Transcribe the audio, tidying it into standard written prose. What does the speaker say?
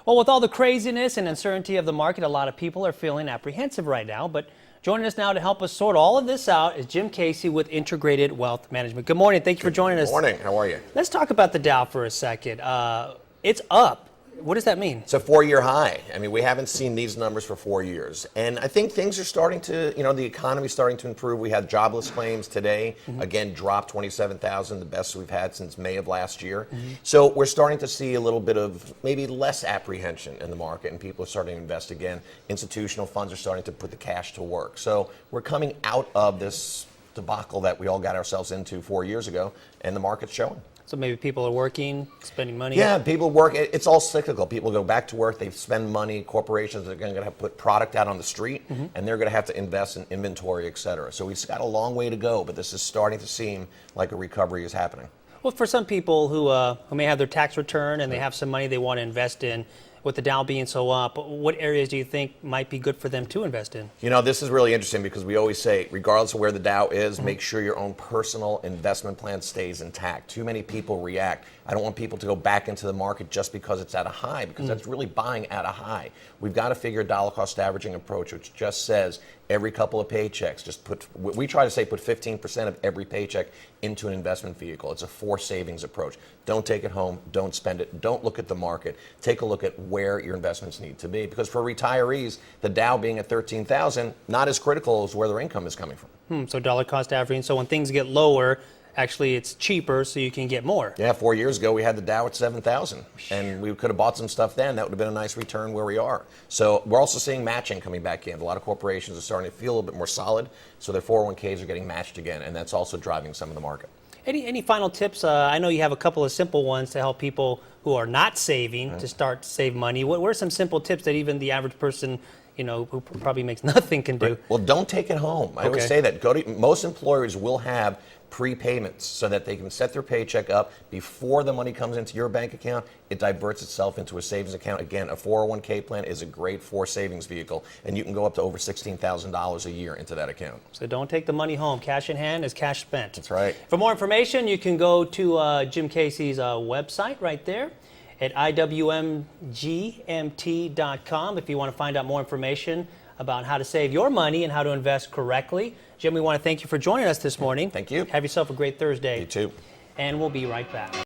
Well, with all the craziness and uncertainty of the market, a lot of people are feeling apprehensive right now. But joining us now to help us sort all of this out is Jim Casey with Integrated Wealth Management. Good morning. Thank you for joining us. Good morning. How are you? Let's talk about the Dow for a second. It's up. What does that mean? It's a 4-year high. I mean, we haven't seen these numbers for 4 years. And I think things are starting to, the economy's starting to improve. We had jobless claims today, again, dropped 27,000, the best we've had since May of last year. So we're starting to see a little bit of maybe less apprehension in the market, and people are starting to invest again. Institutional funds are starting to put the cash to work. So we're coming out of this debacle that we all got ourselves into 4 years ago, and the market's showing. So maybe people are working, spending money. Yeah, people work. It's all cyclical. People go back to work. They spend money. Corporations are going to have to put product out on the street, and they're going to have to invest in inventory, et cetera. So we've got a long way to go, but this is starting to seem like a recovery is happening. Well, for some people who may have their tax return and they have some money they want to invest in, with the Dow being so up, what areas do you think might be good for them to invest in? This is really interesting because we always say, regardless of where the Dow is, make sure your own personal investment plan stays intact. Too many people react. I don't want people to go back into the market just because it's at a high, because that's really buying at a high. We've got to figure a dollar cost averaging approach, which just says every couple of paychecks, we try to say put 15% of every paycheck into an investment vehicle. It's a forced savings approach. Don't take it home. Don't spend it. Don't look at the market. Take a look at where your investments need to be. Because for retirees, the Dow being at 13,000, not as critical as where their income is coming from. So dollar cost averaging. So when things get lower, actually it's cheaper so you can get more. Yeah, 4 years ago we had the Dow at 7,000, and we could have bought some stuff then. That would have been a nice return where we are. So we're also seeing matching coming back in. A lot of corporations are starting to feel a little bit more solid, so their 401ks are getting matched again, and that's also driving some of the market. Any final tips? I know you have a couple of simple ones to help people who are not saving to start to save money. What are some simple tips that even the average person who probably makes nothing can do? Well, don't take it home. I always say that. Most employers will have prepayments so that they can set their paycheck up before the money comes into your bank account. It diverts itself into a savings account. Again, a 401k plan is a great forced savings vehicle, and you can go up to over $16,000 a year into that account. So don't take the money home. Cash in hand is cash spent. That's right. For more information, you can go to Jim Casey's website right there at iwmgmt.com if you want to find out more information about how to save your money and how to invest correctly. Jim, we want to thank you for joining us this morning. Thank you. Have yourself a great Thursday. You too. And we'll be right back.